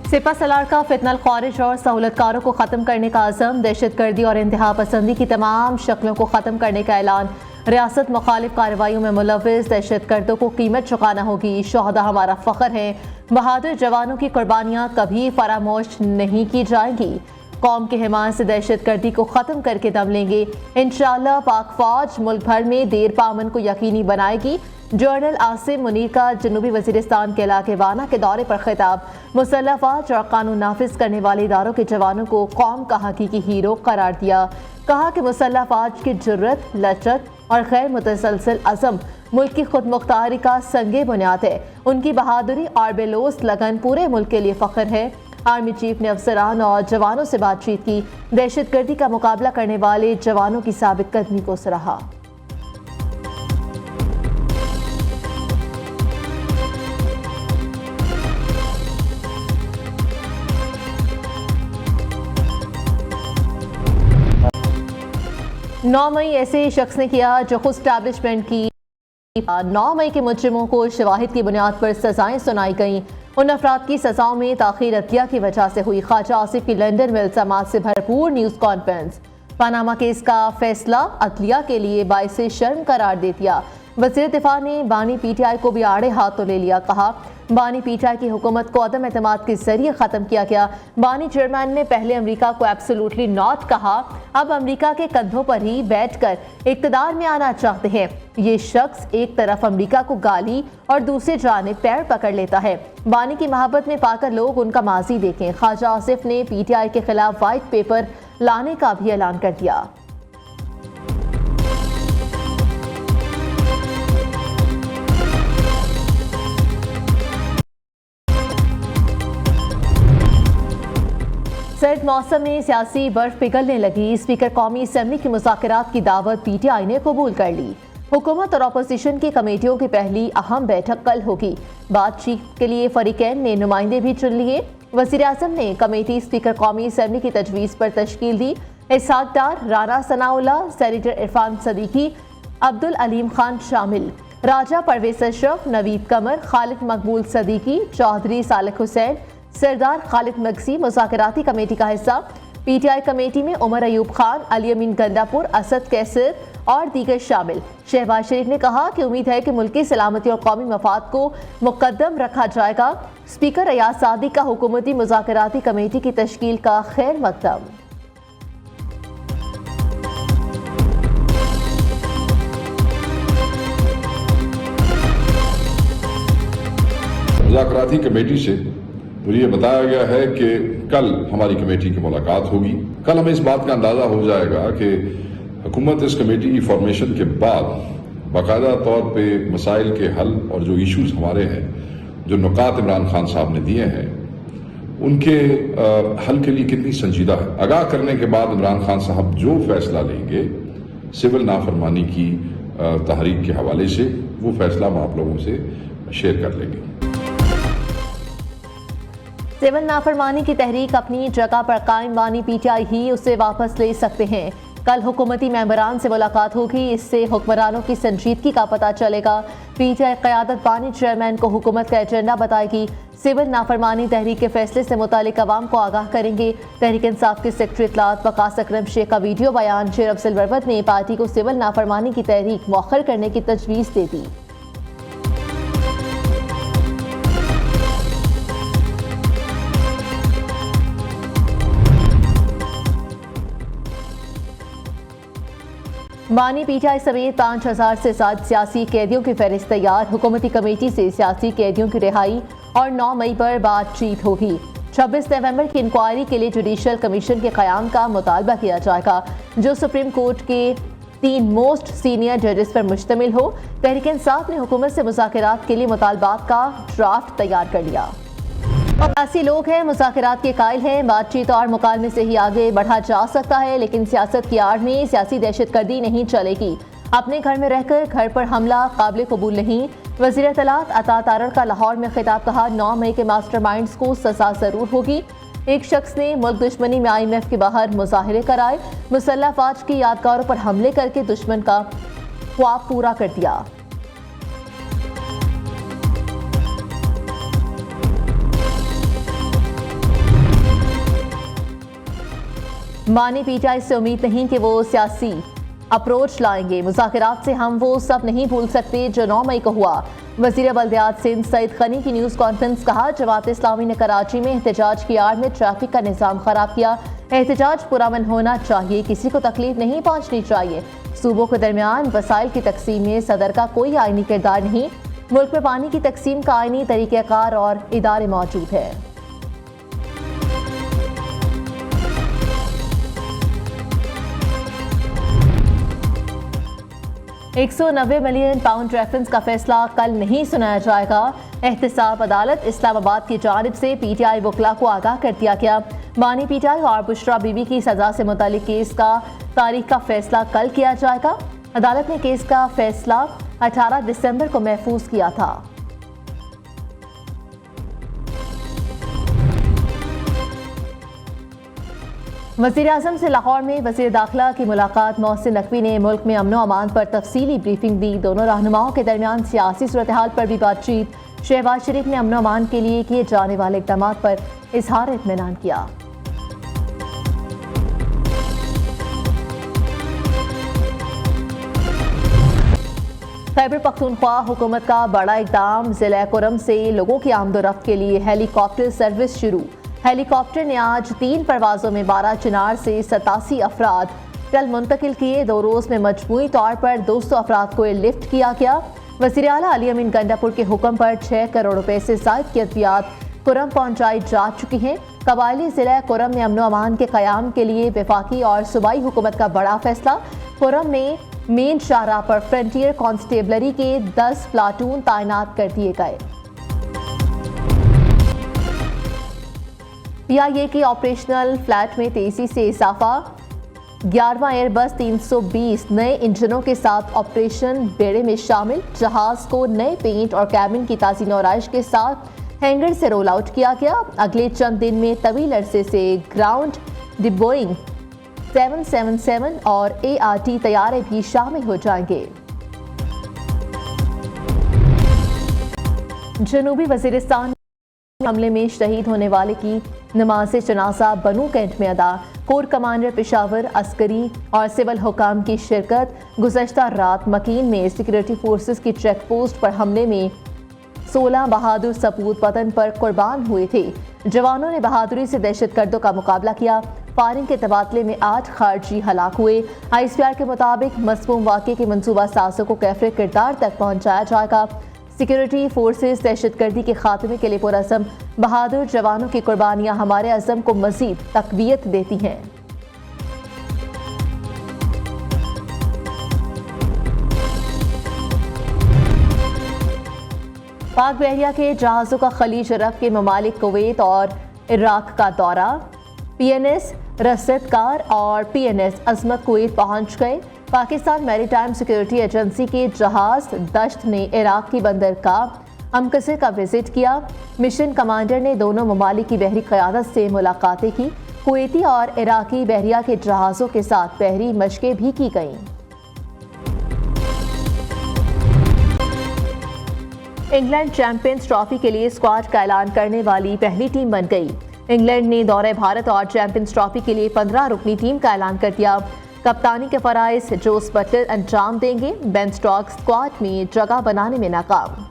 सिपा सलार का फितनल खारिज और सहूलतकारों को ख़त्म करने का अज़म, दहशतगर्दी और इंतहा पसंदी की तमाम शक्लों को ख़त्म करने का ऐलान। रियासत मुखालिफ कार्रवाइयों में मुलव्विस दहशतगर्दों को कीमत चुकाना होगी। शोहदा हमारा फ़ख्र है। बहादुर जवानों की कुर्बानियाँ कभी फरामोश नहीं की जाएंगी। कौम की हिमायत से दहशतगर्दी को ख़त्म करके दम लेंगे। इंशाअल्लाह पाक फौज मुल्क भर में देर पामन को यकीनी बनाएगी। जनरल आसिम मुनीर का जनूबी वजीरिस्तान के इलाके वाना के दौरे पर खिताब। मुसल्लह फौज और कानून नाफिज करने वाले इदारों के जवानों को कौम का हकीकी हीरो करार दिया। कहा कि मुसल्लह फौज की जुर्रत, लचक और गैर मुतसलसल अज़म मुल्क की खुद मुख्तारी का संगे बुनियाद है। उनकी बहादुरी और बेलोस लगन पूरे मुल्क के लिए फ़ख्र है। आर्मी चीफ ने अफसरान और जवानों से बातचीत की। दहशतगर्दी का मुकाबला करने वाले जवानों की साबित कदमी को सराहा। नौ मई ऐसे शख्स ने किया जो खुद स्टैब्लिशमेंट की। 9 मई के मुजरिमों को शवाहिद की बुनियाद पर सजाएं सुनाई गईं। उन अफराद की सजाओं में ताखीर अदलिया की वजह से हुई। ख्वाजा आसिफ की लंदन में इल्जामात से भरपूर न्यूज़ कॉन्फ्रेंस। पनामा केस का फैसला अदलिया के लिए बाइस शर्म करार दे दिया। वज़ीर दिफा ने बानी पीटीआई को भी आड़े हाथों ले लिया। कहा बानी पीटीआई की हुकूमत को अदम एतमाद के जरिए ख़त्म किया गया। बानी चेयरमैन ने पहले अमेरिका को एब्सोल्युटली नॉट कहा, अब अमेरिका के कंधों पर ही बैठकर इक़्तिदार में आना चाहते हैं। ये शख्स एक तरफ अमेरिका को गाली और दूसरी जानिब पैर पकड़ लेता है। बानी की मोहब्बत में पाकर लोग उनका माजी देखें। ख्वाजा आसिफ ने पीटीआई के खिलाफ वाइट पेपर लाने का भी ऐलान कर दिया। सर्द मौसम में सियासी बर्फ पिघलने लगी। स्पीकर कौमी असम्बली की मुज़ाकरात की दावत पीटीआई ने कबूल कर ली। हुकूमत और अपोजिशन की कमेटियों की पहली अहम बैठक कल होगी। बातचीत के लिए फरीकैन ने नुमाइंदे भी चुन लिए। वज़ीर आज़म ने कमेटी स्पीकर कौमी असम्बली की तजवीज़ पर तश्कील दी। इसहाक डार, राना सनाउल्लाह, सेनेटर इरफान सदीकी, अब्दुल अलीम खान शामिल। राजा परवेज अशरफ, नवीद कमर, खालिद मकबूल सदीकी, चौधरी सालिक हुसैन, सरदार खालिद मगसी मुज़ाकराती कमेटी का हिस्सा। पीटीआई कमेटी में उमर अयूब खान, अली अमीन गंडापुर, असद कैसर और दीगर शामिल। शहबाज शरीफ ने कहा कि उम्मीद है कि मुल्की सलामती और कौमी मफाद को मुकद्दम रखा जाएगा। स्पीकर अयाज सादिक का हुकूमती मुज़ाकराती कमेटी की तश्कील का खैर मकदम। मुज़ाकराती कमेटी से मुझे ये बताया गया है कि कल हमारी कमेटी की मुलाकात होगी। कल हमें इस बात का अंदाज़ा हो जाएगा कि हुकूमत इस कमेटी की फॉर्मेशन के बाद बाकायदा तौर पे मसाइल के हल और जो इश्यूज हमारे हैं, जो नुकात इमरान खान साहब ने दिए हैं, उनके हल के लिए कितनी संजीदा है। आगाह करने के बाद इमरान खान साहब जो फैसला लेंगे सिविल नाफरमानी की तहरीक के हवाले से, वो फैसला हम आप लोगों से शेयर कर लेंगे। सिविल नाफरमानी की तहरीक अपनी जगह पर कायम। बानी पीटीआई ही उसे वापस ले सकते हैं। कल हुकूमती मेंबरान से मुलाकात होगी। इससे हुक्मरानों की संजीदगी का पता चलेगा। पीटीआई क़यादत बानी चेयरमैन को हुकूमत का एजेंडा बताएगी। सिविल नाफरमानी तहरीक के फैसले से मुतालिक अवाम को आगाह करेंगे। तहरीक इंसाफ के सेक्रेटरी इत्तलात वकास अकरम शेख का वीडियो बयान। शेर अफजल वरवत ने पार्टी को सिविल नाफरमानी की तहरीक मौखर करने की तजवीज़ दे दी। बानी पीटीआई समेत 5000 से ज्यादा सियासी कैदियों की फहरिस्त तैयार। हुकूमती कमेटी से सियासी कैदियों की रिहाई और 9 मई पर बातचीत होगी। 26 नवंबर की इंक्वायरी के लिए जुडिशल कमीशन के क़याम का मुतालबा किया जाएगा, जो सुप्रीम कोर्ट के 3 मोस्ट सीनियर जजेस पर मुश्तमिल हो। तहरीक इंसाफ ने हुकूमत से मुज़ाकरात के लिए मुतालबात का ड्राफ्ट तैयार कर लिया। ऐसे लोग हैं, मुज़ाकरात के कायल हैं। बातचीत और मुकालमे से ही आगे बढ़ा जा सकता है, लेकिन सियासत की आड़ में सियासी दहशतगर्दी नहीं चलेगी। अपने घर में रहकर घर पर हमला काबिल कबूल नहीं। वज़ीर इत्तलात अता तारड़ का लाहौर में खिताब। कहा 9 मई के मास्टरमाइंड्स को सजा जरूर होगी। एक शख्स ने मुल्क दुश्मनी में IMF के बाहर मुजाहरे कराए। मुसल्लह फौज की यादगारों पर हमले करके दुश्मन का ख्वाब पूरा कर दिया। मानी पीटीआई से उम्मीद नहीं कि वो सियासी अप्रोच लाएंगे। मुज़ाकरात से हम वो सब नहीं भूल सकते जो 9 मई को हुआ। वज़ीर बल्दियात सिंध सईद खनी की न्यूज़ कॉन्फ्रेंस। कहा, जमात इस्लामी ने कराची में एहतजाज की आड़ में ट्रैफिक का निज़ाम ख़राब किया। एहतजाज पुरअमन होना चाहिए, किसी को तकलीफ नहीं पहुँचनी चाहिए। सूबों के दरमियान वसाइल की तकसीम में सदर का कोई आईनी किरदार नहीं। मुल्क में पानी की तकसीम का आईनी तरीक़ाकार और इदारे मौजूद है। 190 मिलियन पाउंड रेफरेंस का फैसला कल नहीं सुनाया जाएगा। एहतसाब अदालत इस्लामाबाद की जानिब से पीटीआई वकला को आगाह कर दिया गया। मानी पीटीआई और बुशरा बीबी की सजा से मुतालिक केस का तारीख का फैसला कल किया जाएगा। अदालत ने केस का फैसला 18 दिसंबर को महफूज किया था। वज़ीर आज़म से लाहौर में वज़ीर दाखिला की मुलाकात। मोहसिन नकवी ने मुल्क में अमन व अमान पर तफसीली ब्रीफिंग दी। दोनों रहनुमाओं के दरमियान सियासी सूरत हाल पर भी बातचीत। शहबाज शरीफ ने अमन व अमान के लिए किए जाने वाले इक़दाम पर इजहार इत्मीनान किया। खैबर पख्तूनख्वा हुकूमत का बड़ा इक़दाम। ज़िला कुरम से लोगों की आमदोरफ्त के लिए हेलीकॉप्टर सर्विस शुरू। हेलीकॉप्टर ने आज 3 परवाज़ों में 12 चिनार से 87 अफराद कल मुंतकिल किए। 2 रोज़ में मजमूई तौर पर 200 अफराद को एयरलिफ्ट किया गया। वज़ीर आला अली अमीन गंडापुर के हुक्म पर 6 करोड़ रुपए से ज़ायद की अद्वियात कुरम पहुँचाई जा चुकी हैं। कबायली ज़िला कुरम में अमन व अमान के क़याम के लिए वफाकी और सूबाई हुकूमत का बड़ा फैसला। कुरम में मेन शाहराह पर फ्रंटियर कांस्टेबलरी के 10 प्लाटून तैनात कर दिए गए। पीआईए के ऑपरेशनल फ्लैट में तेजी से इजाफा। 11वां एयरबस 320 नए इंजनों के साथ ऑपरेशन बेड़े में शामिल। जहाज को नए पेंट और कैबिन की ताज़ी नौराइश के साथ हैंगर से रोल आउट किया गया। अगले चंद दिन में तवील अरसे से ग्राउंड डिबोइंग 777 और ART तैयारे भी शामिल हो जाएंगे। जनूबी वजीरिस्तान हमले में शहीद होने वाले की नमाज जनाजा बनू कैंट में अदा। कोर कमांडर पेशावर, अस्करी और सिविल हुकाम की शिरकत। गुज़श्ता रात मकीन में सिक्योरिटी फोर्सेस की चेक पोस्ट पर हमले में 16 बहादुर सपूत वतन पर कुर्बान हुए थे। जवानों ने बहादुरी से दहशतगर्दों का मुकाबला किया। फायरिंग के तबादले में 8 खारजी हलाक हुए। ISPR के मुताबिक मसमूम वाक़े के मनसूबा साज़ों को कैफरे किरदार तक पहुँचाया जाएगा। सिक्योरिटी फोर्सेस दहशतगर्दी के खात्मे के लिए पुरअज़म बहादुर जवानों की कुर्बानियां हमारे अज़म को मज़ीद तक़वियत देती हैं। पाक बहरिया के जहाज़ों का खलीज अरब के ममालिक कुवैत और इराक का दौरा। PNS रसदकार और PNS अज़मत कुवैत पहुंच गए। पाकिस्तान मैरीटाइम सिक्योरिटी एजेंसी के जहाज दश्त ने इराक की बंदरगाह अमकसे का विजिट किया। मिशन कमांडर ने दोनों ममालिक की बहरी क़यादत से मुलाकातें की। कुवैती और इराकी बहरिया के जहाज़ों के साथ बहरी मशक़ें भी की गईं। इंग्लैंड चैंपियंस ट्रॉफी के लिए स्क्वाड का ऐलान करने वाली पहली टीम बन गई। इंग्लैंड ने दौरे भारत और चैंपियंस ट्रॉफी के लिए 15 रुकनी टीम का ऐलान कर दिया। कप्तानी के फराइज जोस बटलर अंजाम देंगे। बेन स्टोक्स स्क्वाड में जगह बनाने में नाकाम।